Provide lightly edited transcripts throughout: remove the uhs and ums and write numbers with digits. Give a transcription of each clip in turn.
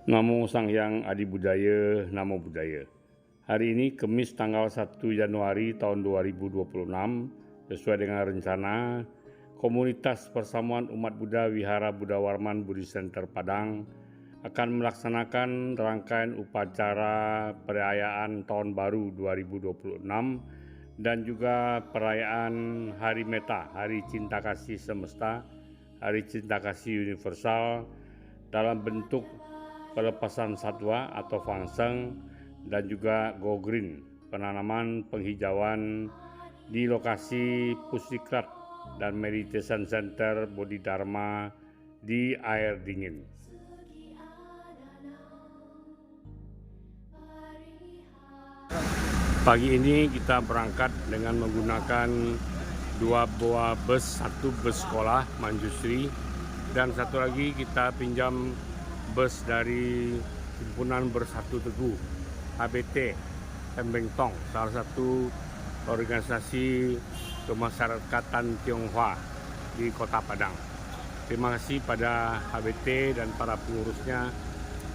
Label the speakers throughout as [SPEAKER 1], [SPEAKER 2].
[SPEAKER 1] Namo Sang Hyang Adi Budaya, Namo Buddhaya. Hari ini Kamis tanggal 1 Januari tahun 2026, sesuai dengan rencana, Komunitas Persamuan Umat Buddha Wihara Buddha Warman Buddhist Center Padang akan melaksanakan rangkaian upacara perayaan Tahun Baru 2026 dan juga perayaan Hari Metta, Hari Cinta Kasih Semesta, Hari Cinta Kasih Universal dalam bentuk pelepasan satwa atau fangseng dan juga go green, penanaman penghijauan di lokasi Pusdiklat dan Meditation Center Bodhidharma di air dingin. Pagi ini kita berangkat dengan menggunakan 2 buah bus, 1 bus sekolah Manjusri dan 1 lagi kita pinjam bus dari Himpunan Bersatu Teguh HBT Tembeng Tong, salah satu organisasi kemasyarakatan Tionghoa di Kota Padang. Terima kasih pada HBT dan para pengurusnya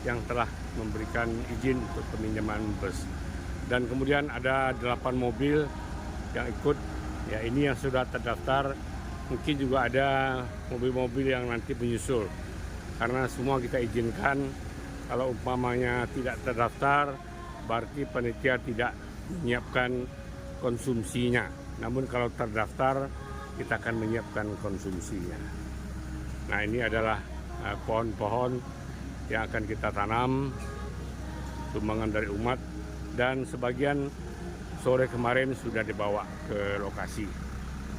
[SPEAKER 1] yang telah memberikan izin untuk peminjaman bus. Dan kemudian ada 8 mobil yang ikut, ya ini yang sudah terdaftar, mungkin juga ada mobil-mobil yang nanti menyusul. Karena semua kita izinkan, kalau umpamanya tidak terdaftar, berarti panitia tidak menyiapkan konsumsinya. Namun kalau terdaftar, kita akan menyiapkan konsumsinya. Nah ini adalah pohon-pohon yang akan kita tanam, sumbangan dari umat, dan sebagian sore kemarin sudah dibawa ke lokasi.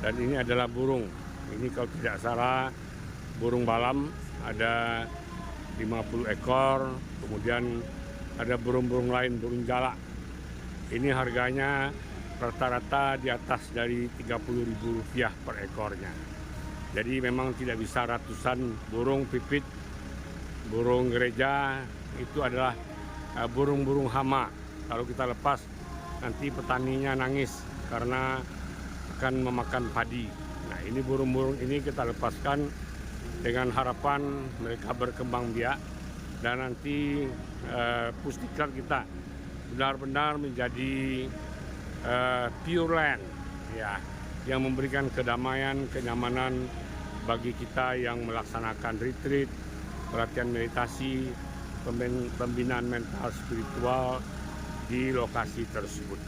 [SPEAKER 1] Dan ini adalah burung, ini kalau tidak salah burung balam, ada 50 ekor, kemudian ada burung-burung lain, burung jalak. Ini harganya rata-rata di atas dari Rp30.000 per ekornya. Jadi memang tidak bisa ratusan burung pipit, burung gereja, itu adalah burung-burung hama. Kalau kita lepas, nanti petaninya nangis karena akan memakan padi. Nah ini burung-burung ini kita lepaskan dengan harapan mereka berkembang biak dan nanti Pusdiklat kita benar-benar menjadi pure land, ya, yang memberikan kedamaian, kenyamanan bagi kita yang melaksanakan retreat, pelatihan meditasi, pembinaan mental spiritual di lokasi tersebut.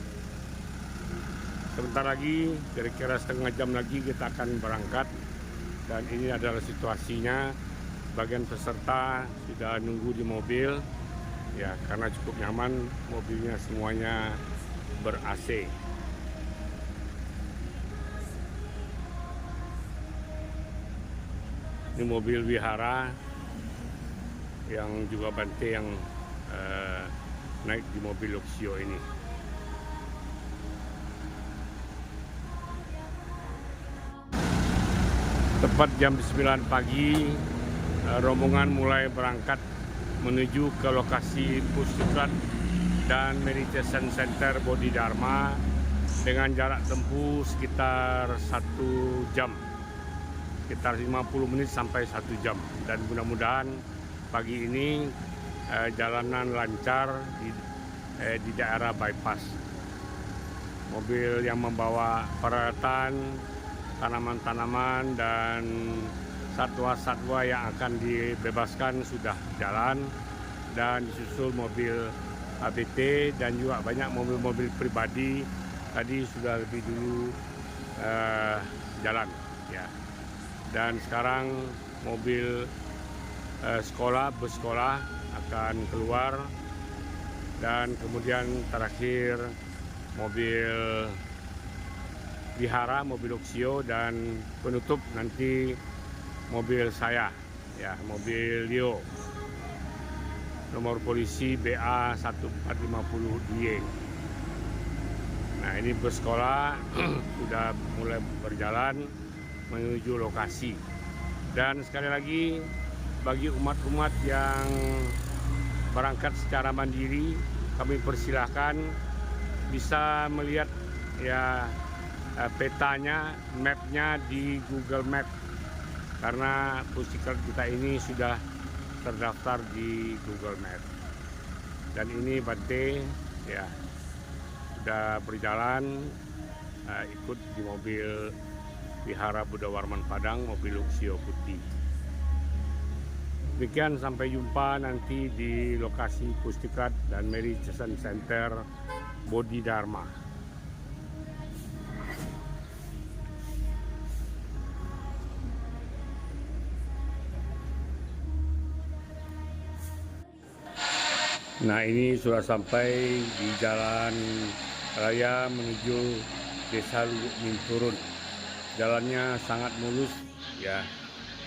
[SPEAKER 1] Sebentar lagi, kira-kira setengah jam lagi kita akan berangkat. Dan ini adalah situasinya, bagian peserta sudah nunggu di mobil, ya karena cukup nyaman, mobilnya semuanya ber-AC. Ini mobil wihara yang juga Bante yang naik di mobil Luxio ini. Tepat jam 9 pagi, rombongan mulai berangkat menuju ke lokasi Pusdiklat dan Meditation Center Bodhidharma dengan jarak tempuh sekitar 1 jam, sekitar 50 menit sampai 1 jam. Dan mudah-mudahan pagi ini jalanan lancar di daerah bypass. Mobil yang membawa peralatan, tanaman-tanaman dan satwa-satwa yang akan dibebaskan sudah jalan, dan disusul mobil HBT dan juga banyak mobil-mobil pribadi tadi sudah lebih dulu jalan, ya. Dan sekarang mobil sekolah, bus sekolah akan keluar, dan kemudian terakhir mobil wihara, mobil Luxio, dan penutup nanti mobil saya, ya, mobil Leo, nomor polisi BA 1450 DY. Nah ini bus sekolah sudah mulai berjalan menuju lokasi. Dan sekali lagi, bagi umat-umat yang berangkat secara mandiri, kami persilahkan bisa melihat, ya, petanya, mapnya di Google Map, karena Pusdiklat kita ini sudah terdaftar di Google Maps. Dan ini Bante ya sudah berjalan ikut di mobil Wihara Buddha Warman Padang, mobil Luxio putih. Demikian, sampai jumpa nanti di lokasi Pustikat dan Meditation Center Bodhidharma. Nah, ini sudah sampai di jalan raya menuju Desa Lubuk Minturun. Jalannya sangat mulus ya,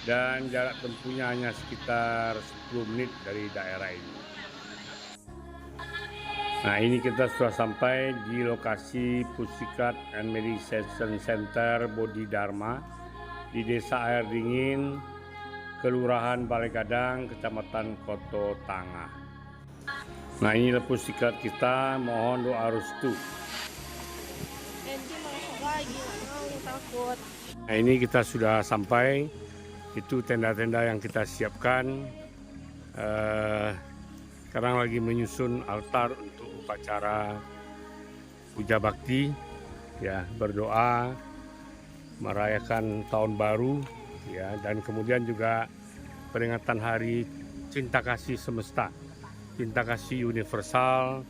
[SPEAKER 1] dan jarak tempuhnya hanya sekitar 10 menit dari daerah ini. Nah, ini kita sudah sampai di lokasi Pustikat and Meditation Center Bodhidharma di Desa Air Dingin, Kelurahan Balai Gadang, Kecamatan Koto Tangah. Nah, inilah pustikat kita, mohon doa restu. Nah, ini kita sudah sampai, itu tenda-tenda yang kita siapkan. Sekarang lagi menyusun altar untuk upacara puja bakti, ya, berdoa, merayakan tahun baru, ya, dan kemudian juga peringatan hari cinta kasih semesta. Cinta kasih universal,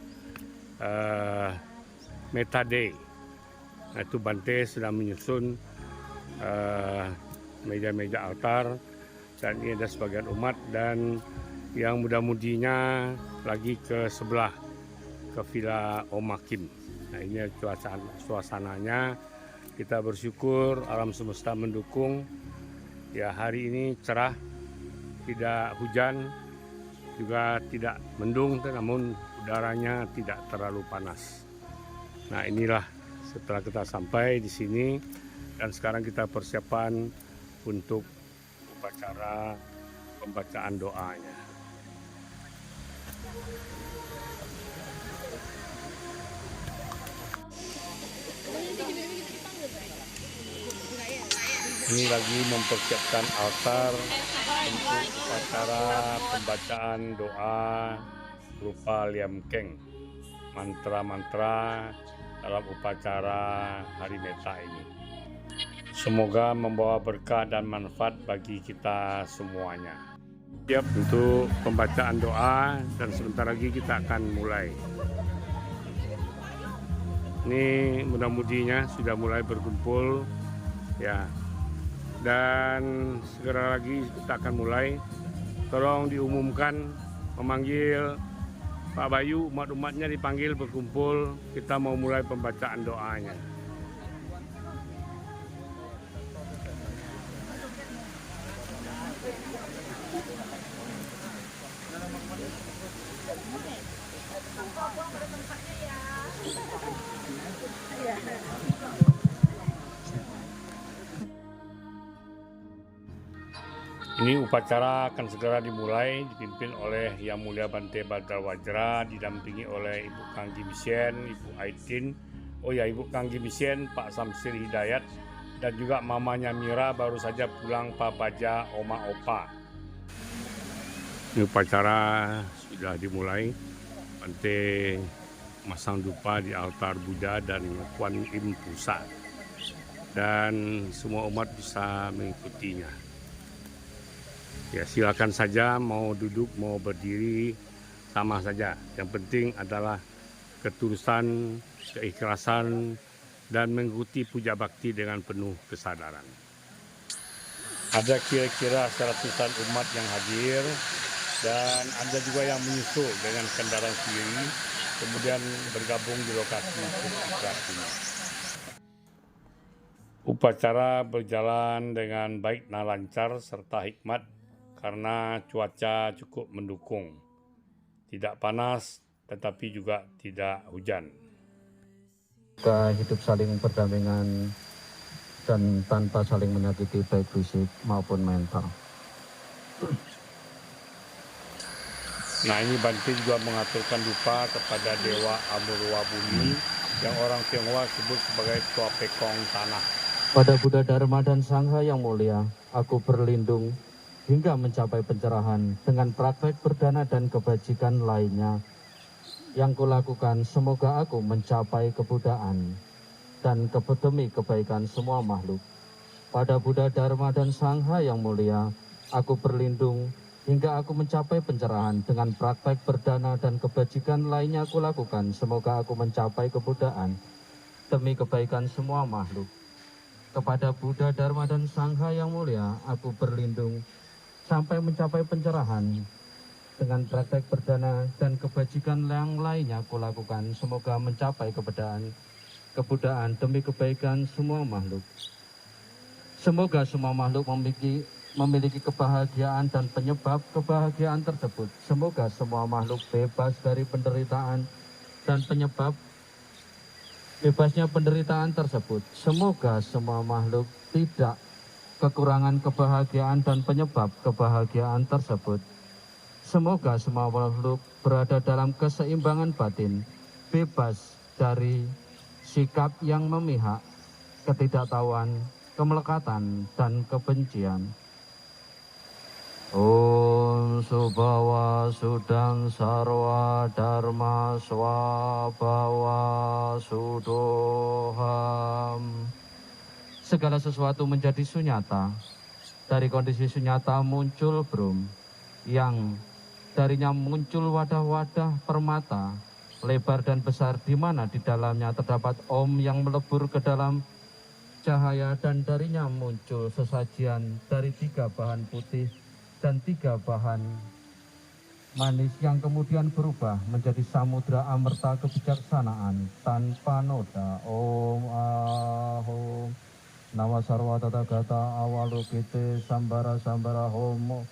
[SPEAKER 1] Metta Day. Nah, itu Bante sedang menyusun meja-meja altar, dan ini ada sebagian umat, dan yang muda-mudinya lagi ke sebelah, ke Villa Om Hakim. Nah, ini suasananya. Kita bersyukur alam semesta mendukung. Ya, hari ini cerah, tidak hujan, juga tidak mendung, namun udaranya tidak terlalu panas. Nah, inilah setelah kita sampai di sini, dan sekarang kita persiapan untuk upacara pembacaan doanya. Ini lagi mempersiapkan altar untuk upacara pembacaan doa berupa Liam Keng, mantra-mantra dalam upacara Hari Metta ini. Semoga membawa berkah dan manfaat bagi kita semuanya. Siap untuk pembacaan doa, dan sebentar lagi kita akan mulai. Ini mudah-mudinya sudah mulai berkumpul ya, dan segera lagi kita akan mulai. Tolong diumumkan, memanggil Pak Bayu, umat-umatnya dipanggil berkumpul, kita mau mulai pembacaan doanya. Ini upacara akan segera dimulai, dipimpin oleh Yang Mulia Bante Badar Wajra, didampingi oleh Ibu Kanggi Misien, Ibu Aitin, Ibu Kanggi Misien, Pak Samsir Hidayat, dan juga mamanya Mira baru saja pulang, Pak Baja, Oma Opa. Ini upacara sudah dimulai. Bante masang dupa di altar Buddha dan Kuan Im Pusat, dan semua umat bisa mengikutinya. Ya, silakan saja, mau duduk mau berdiri sama saja. Yang penting adalah ketulusan, keikhlasan, dan mengikuti puja bakti dengan penuh kesadaran. Ada kira-kira 100-an umat yang hadir, dan ada juga yang menyusul dengan kendaraan sendiri, kemudian bergabung di lokasi pustikat ini. Upacara berjalan dengan baik dan lancar serta hikmat, karena cuaca cukup mendukung, tidak panas tetapi juga tidak hujan.
[SPEAKER 2] Kita hidup saling berdampingan dan tanpa saling menyakiti baik fisik maupun mental.
[SPEAKER 1] Nah, ini Bante juga mengaturkan dupa kepada Dewa Amurwa Bumi yang orang Tionghoa sebut sebagai Tua Pekong Tanah.
[SPEAKER 2] Pada Buddha Dharma dan Sangha yang mulia, aku berlindung hingga mencapai pencerahan dengan praktek berdana dan kebajikan lainnya yang kulakukan. Semoga aku mencapai kebudayaan dan demi kebaikan semua makhluk. Pada Buddha, Dharma, dan Sangha yang mulia, aku berlindung hingga aku mencapai pencerahan dengan praktek berdana dan kebajikan lainnya aku lakukan. Semoga aku mencapai kebudayaan demi kebaikan semua makhluk. Kepada Buddha, Dharma, dan Sangha yang mulia, aku berlindung sampai mencapai pencerahan dengan praktek berdana dan kebajikan yang lainnya aku lakukan. Semoga mencapai kebudayaan demi kebaikan semua makhluk. Semoga semua makhluk memiliki kebahagiaan dan penyebab kebahagiaan tersebut. Semoga semua makhluk bebas dari penderitaan dan penyebab bebasnya penderitaan tersebut. Semoga semua makhluk tidak kekurangan kebahagiaan dan penyebab kebahagiaan tersebut. Semoga semua makhluk berada dalam keseimbangan batin, bebas dari sikap yang memihak, ketidaktahuan, kemelekatan, dan kebencian. Om Subhawa Sudang Sarwa Dharma Swabhawa Sudoham. Segala sesuatu menjadi sunyata. Dari kondisi sunyata muncul Brum, yang darinya muncul wadah-wadah permata, lebar dan besar, di mana di dalamnya terdapat Om yang melebur ke dalam cahaya, dan darinya muncul sesajian dari 3 bahan putih dan 3 bahan manis yang kemudian berubah menjadi samudra amerta kebijaksanaan tanpa noda. Om Ahom Nama Sarwa Tathagata Awalukite Sambara Sambara Homo.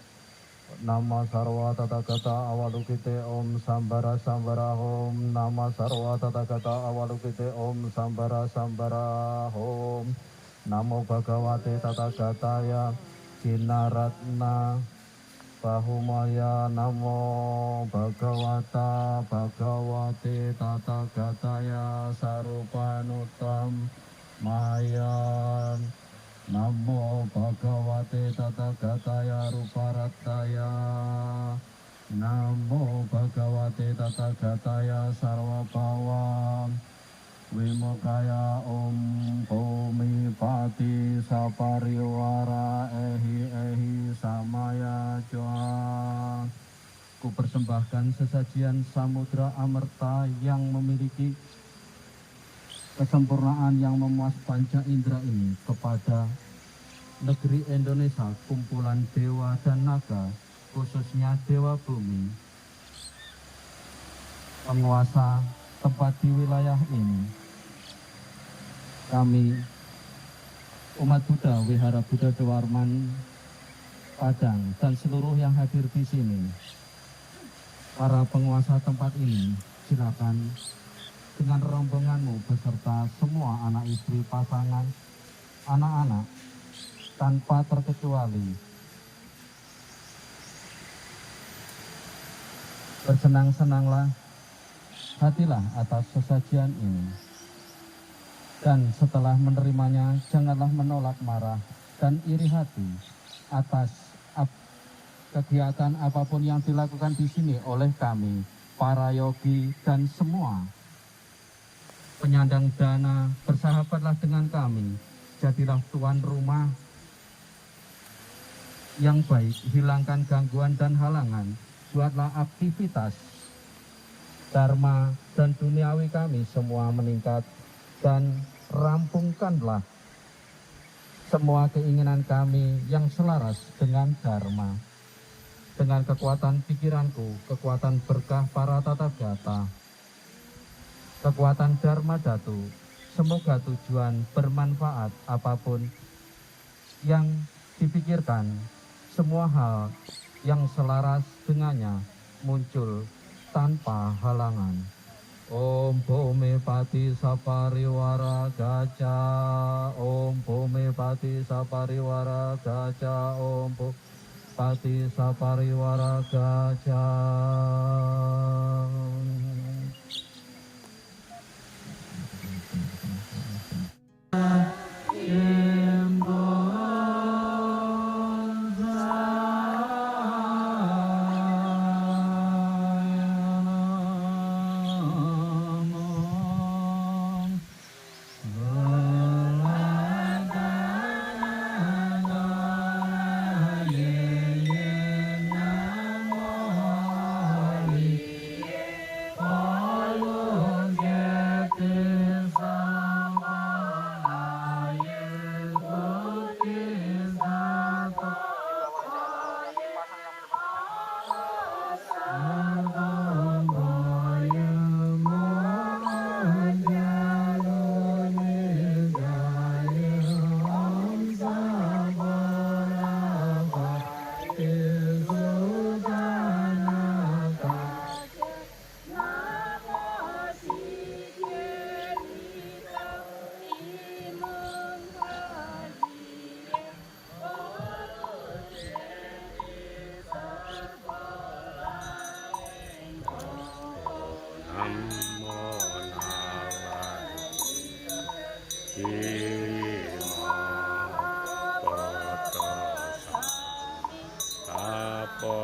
[SPEAKER 2] Nama Sarwa Tathagata Awalukite Om Sambara Sambara Om. Nama Sarwa Tathagata Awalukite Om Sambara Sambara Om. Namo Bhagavate Tathagataya Jinaratna Bahumaya. Namo Bhagavata Bhagavate Tathagataya Sarupanutam Mahayan. Namo Bhagavate Tathagataya Ruparataya. Namo Bhagavate Tathagataya Sarvabhavam Vimukaya. Om Bhumi Pati Sapariwara Ehi Samaya Jwa. Ku persembahkan sesajian samudra amerta yang memiliki kesempurnaan yang memuas panca indera ini kepada negeri Indonesia, kumpulan dewa dan naga, khususnya dewa bumi, penguasa tempat di wilayah ini. Kami umat Buddha Wihara Buddha Dewarman Padang dan seluruh yang hadir di sini, para penguasa tempat ini, silakan dengan rombonganmu beserta semua anak istri, pasangan, anak-anak, tanpa terkecuali, bersenang-senanglah hatilah atas sesajian ini. Dan setelah menerimanya, janganlah menolak marah dan iri hati atas kegiatan apapun yang dilakukan di sini oleh kami, para yogi dan semua penyandang dana. Bersahabatlah dengan kami, jadilah tuan rumah yang baik, hilangkan gangguan dan halangan, buatlah aktivitas dharma dan duniawi kami semua meningkat, dan rampungkanlah semua keinginan kami yang selaras dengan dharma. Dengan kekuatan pikiranku, kekuatan berkah para tathagata, kekuatan Dharma Datu, semoga tujuan bermanfaat apapun yang dipikirkan, semua hal yang selaras dengannya muncul tanpa halangan. Om Bhumi Pati Sapariwara Gaja. Om Bhumi Pati Sapariwara Gaja. Om Bhumi Pati Sapariwara Gaja.
[SPEAKER 1] Sima Poto Tapo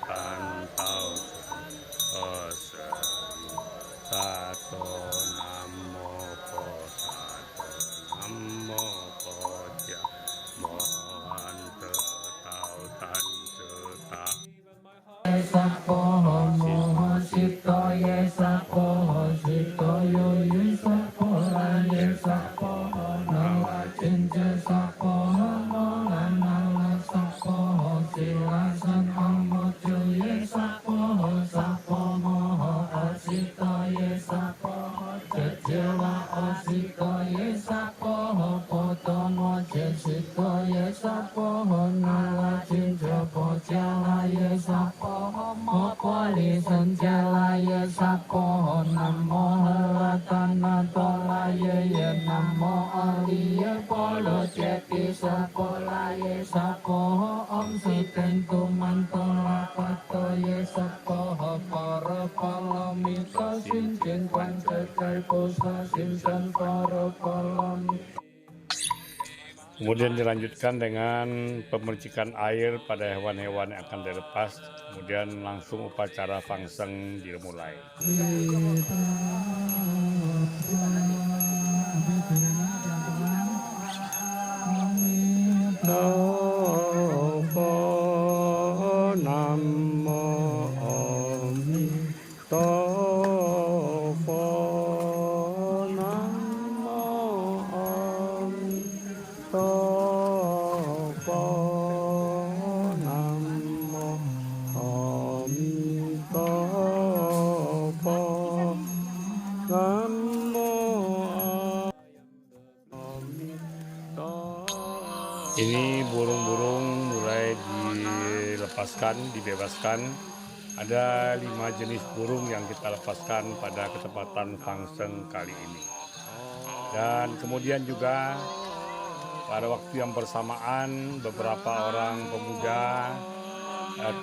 [SPEAKER 1] Tantau Oseri Tato Namo Po Tato Namo Po Tia Mohan Tetau Tan Ceta
[SPEAKER 2] Sapo moho sito ye sapo sito yo ye sapo ye sapo nawa cince sapo nala sapo silasan amojo ye sapo sapo moho sito ye sapo cecewa sito ye sapo potomo sito ye sapo nala cince pocela ye sapo Mopoli sanjala ye sapo namo latana tola ye namo ali ye polo ceti sapo la ye sapo om sitentu mantola pato ye sapo para palamita sincin pancakai pusa sinsan para palamita.
[SPEAKER 1] Kemudian dilanjutkan dengan pemercikan air pada hewan-hewan yang akan dilepas. Kemudian langsung upacara fangseng dimulai. Ini burung-burung mulai dibebaskan. Ada 5 jenis burung yang kita lepaskan pada ketepatan fangseng kali ini. Dan kemudian juga pada waktu yang bersamaan beberapa orang pemuda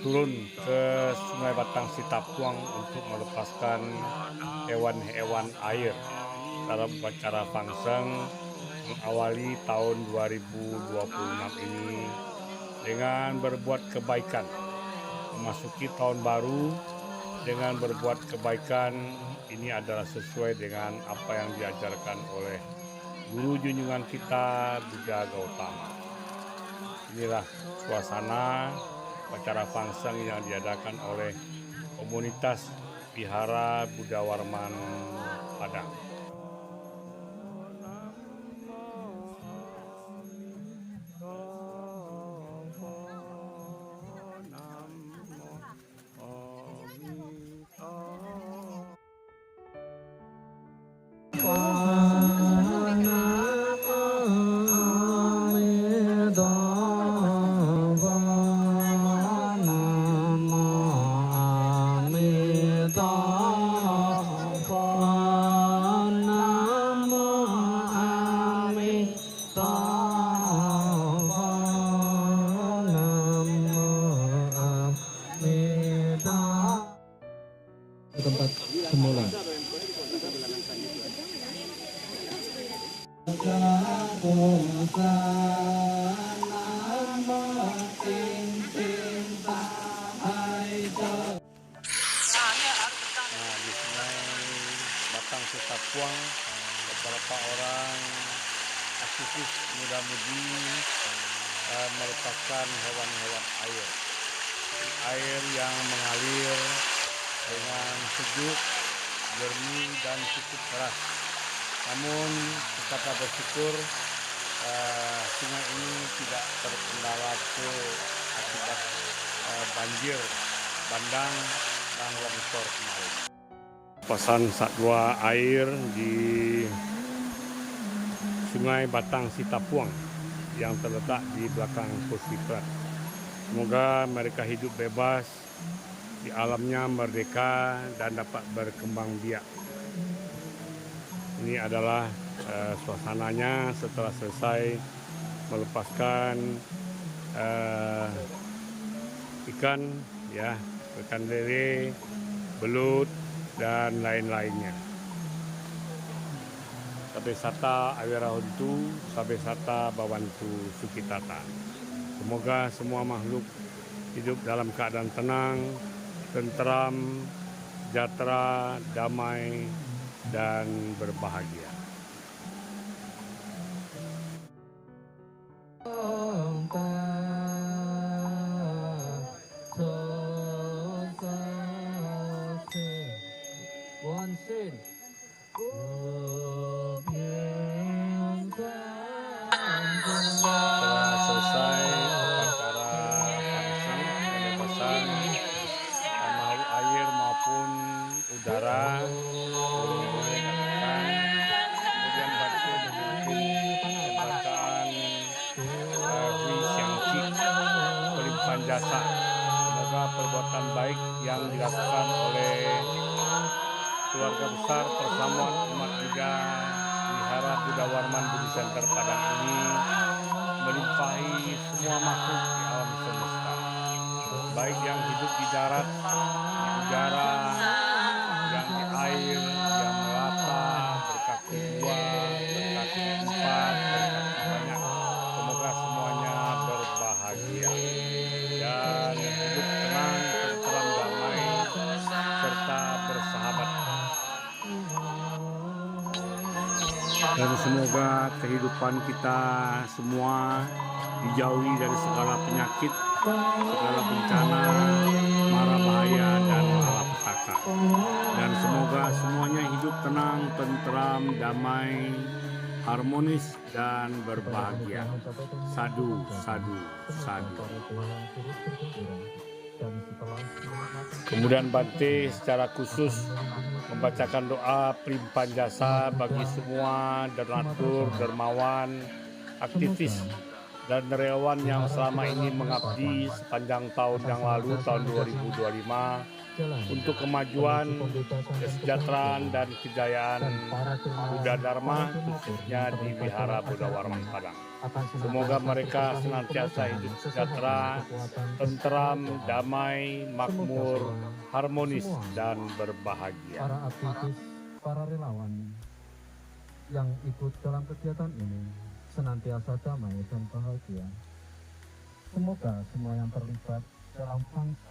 [SPEAKER 1] turun ke Sungai Batang Sitapuang untuk melepaskan hewan-hewan air dalam upacara fangseng mengawali tahun 2026 ini dengan berbuat kebaikan, memasuki tahun baru dengan berbuat kebaikan. Ini adalah sesuai dengan apa yang diajarkan oleh guru junjungan kita Buddha Gautama. Inilah suasana upacara fangseng yang diadakan oleh komunitas Vihara Buddha Warman Padang.
[SPEAKER 2] Tempat semula.
[SPEAKER 1] Nah, di Sungai Batang Sitapuang beberapa orang aktivis muda-mudi melepaskan hewan-hewan air yang mengalir dengan sejuk, jernih dan cukup keras. Namun kita bersyukur sungai ini tidak terkendala akibat banjir bandang dan longsor kemarin. Lepasan satwa air di Sungai Batang Sitapuang yang terletak di belakang Puskesmas. Semoga mereka hidup bebas di alamnya, merdeka dan dapat berkembang biak. Ini adalah suasananya setelah selesai melepaskan ikan, ya, ikan lele, belut dan lain-lainnya. Sabesata Awirahuntu, Sabesata Bawantu Sukitata. Semoga semua makhluk hidup dalam keadaan tenang, tentram, sejahtera, damai, dan berbahagia. Setelah selesai upacara panasan, pelepasan makhluk air maupun udara, kemudian Bante memimpin pembacaan Hui Xiangqi, pelimpahan jasa. Semoga perbuatan baik yang dilakukan oleh keluarga besar Persamuan Umat Buddha Wihara Buddha Warman Budi Center Padang ini melimpahi semua makhluk di alam semesta, baik yang hidup di darat, di udara, yang di air, yang melata, berkaki dua, berkaki empat, berkaki banyak. Semoga semuanya berbahagia dan hidup tenang, tentram, damai, serta bersahabat. Dan semoga kehidupan kita semua dijauhi dari segala penyakit, segala bencana, mara bahaya, dan malapetaka. Dan semoga semuanya hidup tenang, tentram, damai, harmonis, dan berbahagia. Sadu, sadu, sadu. Kemudian Bante secara khusus membacakan doa pelimpahan jasa bagi semua donatur, dermawan, aktivis, dan relawan yang selama ini mengabdi sepanjang tahun yang lalu, tahun 2025, untuk kemajuan, kesejahteraan, dan kejayaan Buddha Dharma, khususnya di Wihara Buddha Warman Padang. Semoga mereka senantiasa hidup sejahtera, tentram, damai, makmur, harmonis, dan berbahagia.
[SPEAKER 2] Para aktivis, para relawan yang ikut dalam kegiatan ini senantiasa damai dan bahagia. Semoga semua yang terlibat dalam fungsi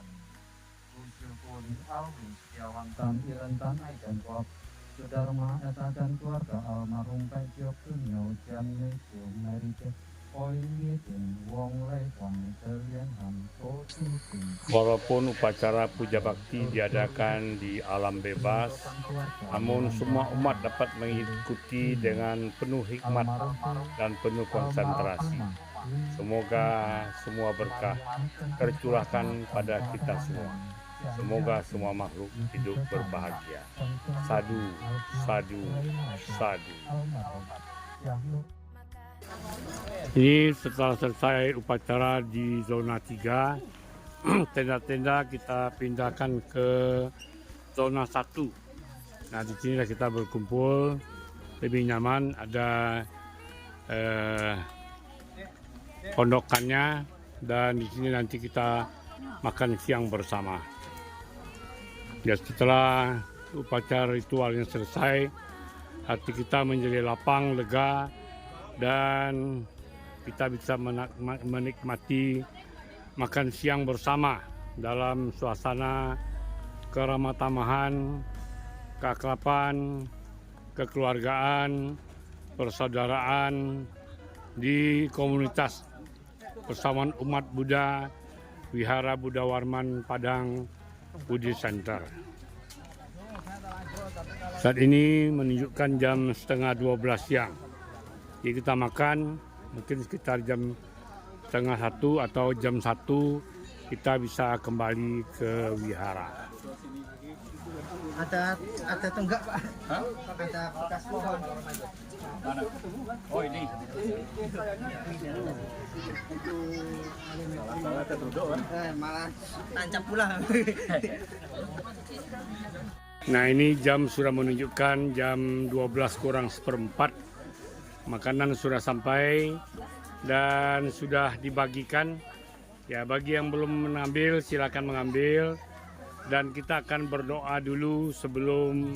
[SPEAKER 2] Puli Alwi, Setiawantan, Irentan, Aidan, Wab, Sudharma, Esa, dan keluarga almarhum Pak Jok Tunyo, Jan Nejo, Meride, Oinidin, Wong Lei, Wang Selian, Han, Kosi,
[SPEAKER 1] Walaupun upacara puja bakti diadakan di alam bebas, namun semua umat dapat mengikuti dengan penuh hikmat dan penuh konsentrasi. Semoga semua berkah tercurahkan pada kita semua. Semoga semua makhluk hidup berbahagia. Sadu, sadu, sadu. Ini setelah selesai upacara di zona 3, tenda-tenda kita pindahkan ke zona 1. Nah, di sini kita berkumpul lebih nyaman, ada pondokannya, dan di sini nanti kita makan siang bersama. Ya, setelah upacara ritual yang selesai, hati kita menjadi lapang, lega, dan kita bisa menikmati makan siang bersama dalam suasana keramah tamahan, keakraban, kekeluargaan, persaudaraan di komunitas Persamuan Umat Buddha Wihara Buddha Warman Padang Budi Center. Saat ini menunjukkan jam setengah 12 siang. Jadi kita makan mungkin sekitar jam setengah 1 atau jam 1 kita bisa kembali ke wihara.
[SPEAKER 3] Ada tenggak, Pak? Hah? Ada bekas pohon.
[SPEAKER 1] Mana? Oh, ini.
[SPEAKER 3] Malah tancap pula.
[SPEAKER 1] Nah, ini jam sudah menunjukkan jam 12 kurang seperempat. Makanan sudah sampai dan sudah dibagikan. Ya, bagi yang belum mengambil silakan mengambil. Dan kita akan berdoa dulu sebelum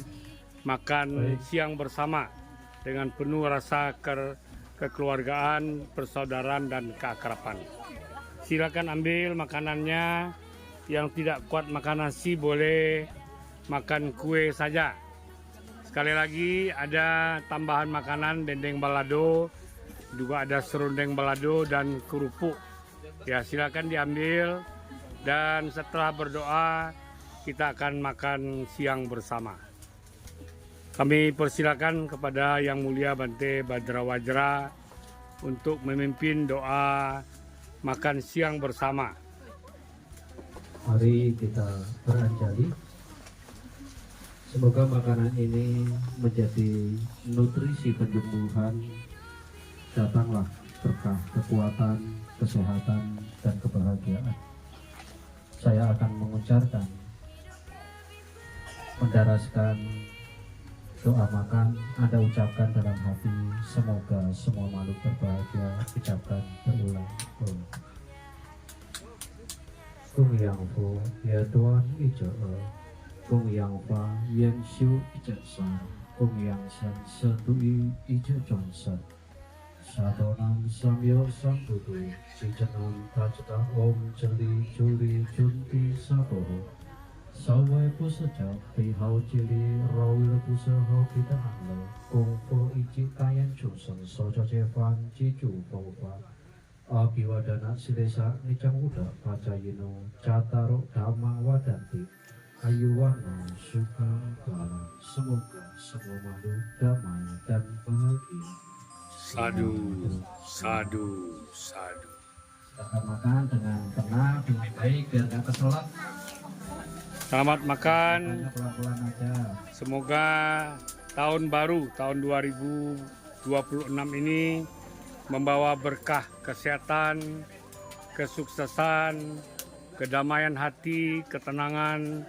[SPEAKER 1] makan siang bersama. dengan penuh rasa kekeluargaan, persaudaraan, dan keakraban. Silakan ambil makanannya. Yang tidak kuat makan nasi boleh makan kue saja. Sekali lagi ada tambahan makanan dendeng balado, juga ada serundeng balado dan kerupuk. Ya, silakan diambil dan setelah berdoa kita akan makan siang bersama. Kami persilakan kepada Yang Mulia Bante Bajrawajra untuk memimpin doa makan siang bersama.
[SPEAKER 2] Mari kita beranjali. Semoga makanan ini menjadi nutrisi penyembuhan. Datanglah berkah, kekuatan, kesehatan, dan kebahagiaan. Saya akan mengucapkan, mendaraskan doa makan. Anda ucapkan dalam hati, semoga semua makhluk berbahagia. Ucapkan berulang. Cung yang Fu, ya Tuan Ijo, Cung yang Fa, Yan Xiu Ijo San, Cung yang San, Setui Ijo Johnson, Sadonan Samyo Sambudu, Sijanam Tajda Om Jeli Juli Junti Saboho, Sawai Pusajak, Pihau Jili, Rawil Pusaho Kita Hanglo, Kung Fu Ichi Kayan Chusen, Soja Jefan, Jiju Fofa, Abiwadana Silesa Nicang Uda Pacayino Cataro Dhamma Wadanti Ayuwana Suka Bala. Semoga semua makhluk damai dan bahagia.
[SPEAKER 1] Sadu, sadu, sadu.
[SPEAKER 2] Silakan makan dengan tenang, dengan baik, biar gak keselak.
[SPEAKER 1] Selamat makan.
[SPEAKER 2] Pelan-pelan aja.
[SPEAKER 1] Semoga tahun baru, tahun 2026 ini membawa berkah, kesehatan, kesuksesan, kedamaian hati, ketenangan,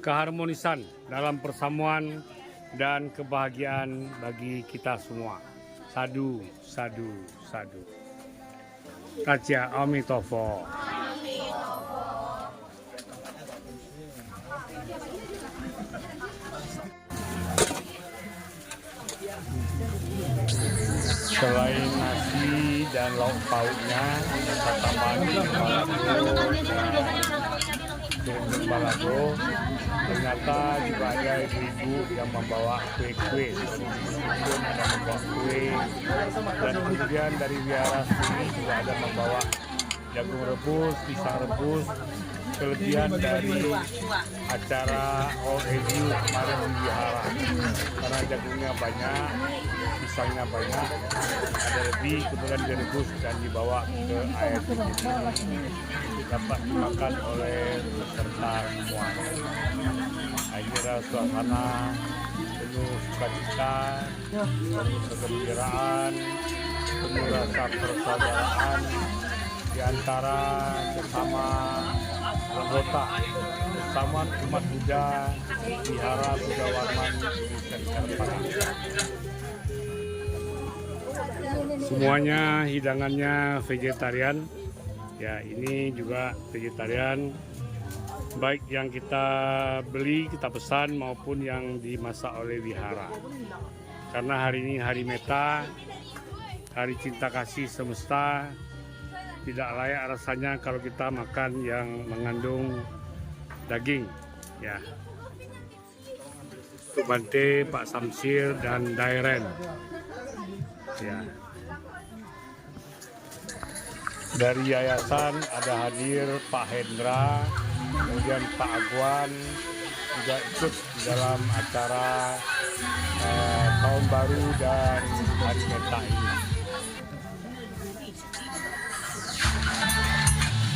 [SPEAKER 1] keharmonisan dalam persamuan, dan kebahagiaan bagi kita semua. Sadu, sadu, sadu. Raja Amitofo. Selain nasi dan lauk pauknya, kita tambahan dendeng balado. Ternyata juga ada ibu-ibu yang membawa kue-kue, kemudian ada membawa kue, dan kemudian dari wihara sini juga ada membawa jagung rebus, pisang rebus. Kelebihan dari acara OEU kemarin di wihara, karena jagungnya banyak, pisangnya banyak, ada lebih, kemudian direbus dan dibawa ke air dapat dimakan oleh peserta semua. Ini adalah suasana penuh sukacita, penuh kegembiraan, penuh rasa persaudaraan di antara sesama anggota bersama umat Buddha Wihara Buddha Warman Indonesia Ikan. Semuanya hidangannya vegetarian. Ya, ini juga vegetarian, baik yang kita beli, kita pesan maupun yang dimasak oleh wihara. Karena hari ini hari Meta, hari cinta kasih semesta, tidak layak rasanya kalau kita makan yang mengandung daging. Ya, untuk Bante, Pak Samsir, dan Dairen. Ya. Dari yayasan ada hadir Pak Hendra, kemudian Pak Agwan juga ikut dalam acara tahun baru dan hari Meta ini.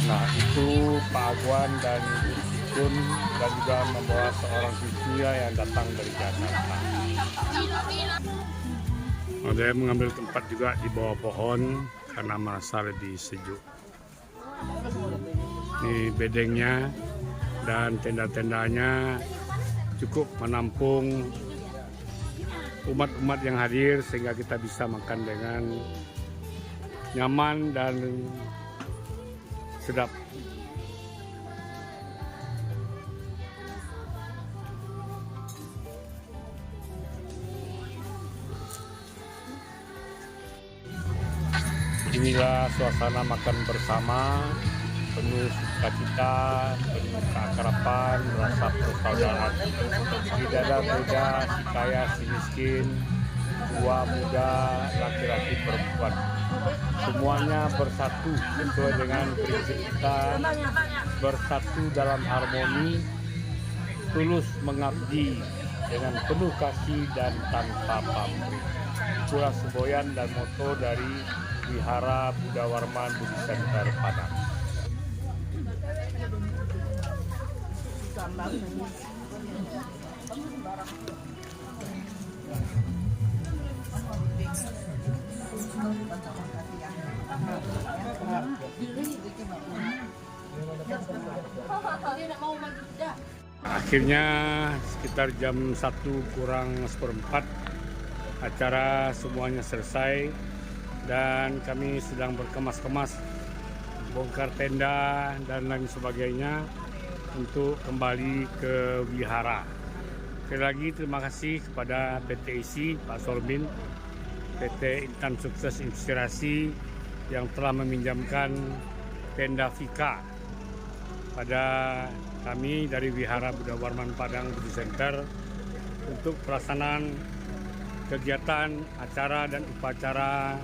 [SPEAKER 1] Nah, itu Pak Agwan dan Ibu Sikun dan juga membawa seorang cucunya yang datang dari Jakarta. Ada yang mengambil tempat juga di bawah pohon karena merasa lebih sejuk. Ini bedengnya dan tenda-tendanya cukup menampung umat-umat yang hadir sehingga kita bisa makan dengan nyaman dan sedap. Inilah suasana makan bersama, penuh sukacita, penuh keakraban, rasa persaudaraan. Tidak ada beda si kaya, si miskin, tua, muda, laki-laki, perempuan. Semuanya bersatu sesuai dengan prinsip kita, bersatu dalam harmoni, tulus mengabdi dengan penuh kasih dan tanpa pamrih. Itulah semboyan dan moto dari Wihara Buddha Warman Buddhist Center Padang. Akhirnya sekitar jam 1:04 acara semuanya selesai dan kami sedang berkemas-kemas bongkar tenda dan lain sebagainya untuk kembali ke wihara. Sekali lagi terima kasih kepada PT ISI, Pak Solmin, PT Intan Sukses Inspirasi yang telah meminjamkan tenda Vika pada kami dari Wihara Buddha Warman Padang Buddhist Center untuk pelaksanaan kegiatan, acara dan upacara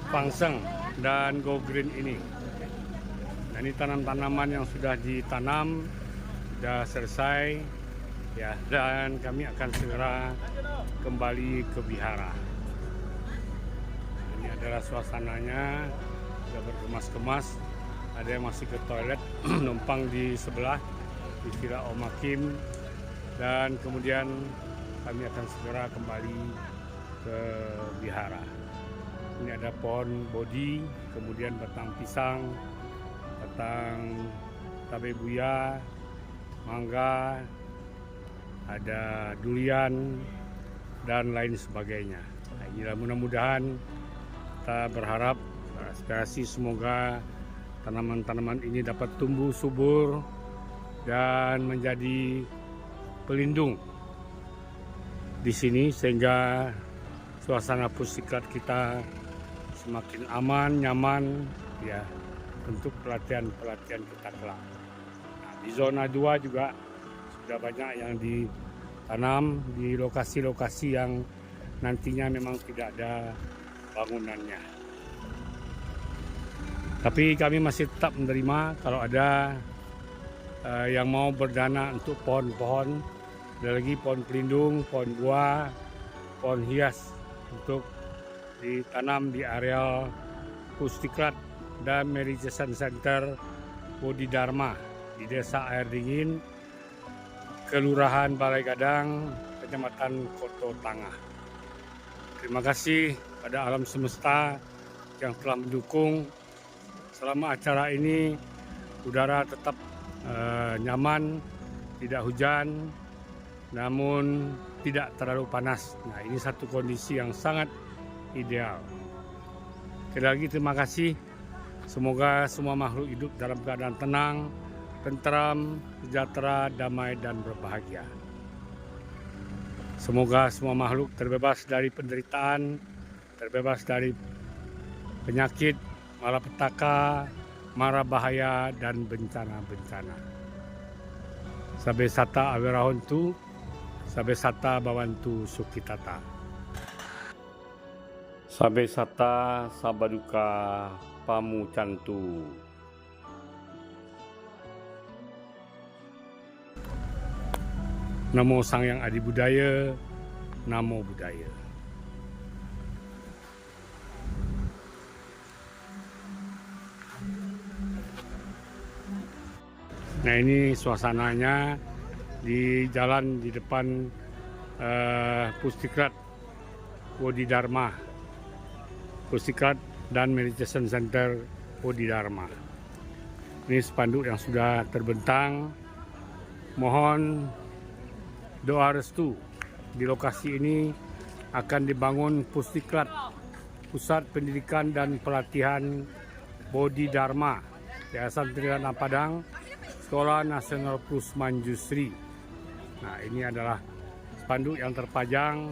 [SPEAKER 1] Pangseng dan Go Green ini. Dan ini tanam-tanaman yang sudah ditanam, sudah selesai ya, dan kami akan segera kembali ke wihara. Ini adalah suasananya, sudah berkemas-kemas. Ada yang masih ke toilet, numpang di sebelah di Villa Om Hakim, dan kemudian kami akan segera kembali ke wihara. Ini ada pohon bodi, kemudian batang pisang, batang tabe buya, mangga, ada durian dan lain sebagainya. Nah, inilah mudah-mudahan kita berharap aspirasi semoga tanaman-tanaman ini dapat tumbuh subur dan menjadi pelindung di sini sehingga suasana pustiklat kita semakin aman, nyaman ya untuk pelatihan-pelatihan kita kelak. Nah, di zona 2 juga sudah banyak yang ditanam di lokasi-lokasi yang nantinya memang tidak ada bangunannya. Tapi kami masih tetap menerima kalau ada yang mau berdana untuk pohon-pohon, ada lagi pohon pelindung, pohon buah, pohon hias untuk ditanam di area Pustiklat dan Meditation Center Bodhidharma di Desa Air Dingin, Kelurahan Balai Gadang, Kecamatan Koto Tangah. Terima kasih pada alam semesta yang telah mendukung selama acara ini. Udara tetap nyaman, tidak hujan, namun tidak terlalu panas. Nah, ini satu kondisi yang sangat ideal. Sekali lagi terima kasih. Semoga semua makhluk hidup dalam keadaan tenang, tentram, sejahtera, damai, dan berbahagia. Semoga semua makhluk terbebas dari penderitaan, terbebas dari penyakit, malapetaka, mara bahaya, dan bencana-bencana. Sabe sata awirahontu, sabe sata bawantu sukitata. Sabe sata sabaduka pamucantu. Namo Sang Yang Adi Budaya, Namo Budaya. Nah, ini suasananya di jalan di depan Pustiklat Bodhidharma, Pustiklat dan Meditation Center Bodhidharma. Ini spanduk yang sudah terbentang. Mohon doa restu. Di lokasi ini akan dibangun Pustiklat, Pusat Pendidikan dan Pelatihan Bodhidharma, Yayasan Tridharma Padang, Sekolah Nasional Plus Manjusri. Nah, ini adalah spanduk yang terpajang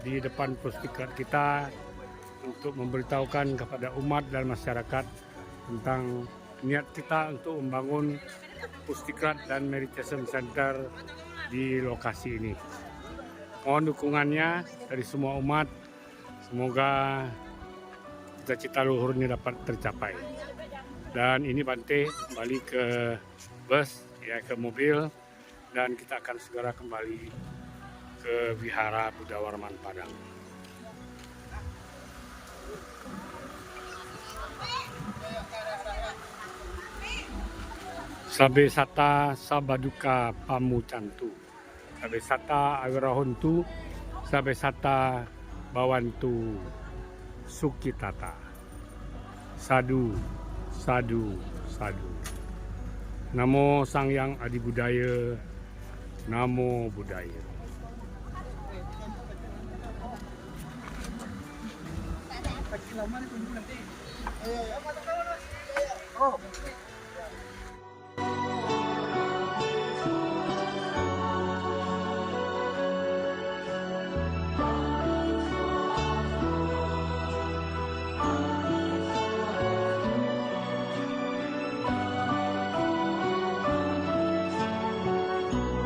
[SPEAKER 1] di depan pusdiklat kita untuk memberitahukan kepada umat dan masyarakat tentang niat kita untuk membangun pusdiklat dan meditation center di lokasi ini. Mohon dukungannya dari semua umat, semoga cita-cita luhur ini dapat tercapai. Dan ini Bante kembali ke bus, ya ke mobil, dan kita akan segera kembali ke Wihara Buddha Warman Padang. Sabe sata sabaduka pamucantu, sabe sata awirahuntu, sabe sata bawantu sukitata. Sadu, sadu, sadu. Namo Sang Hyang Adi Budaya, Namo Buddhaya.
[SPEAKER 3] Oh.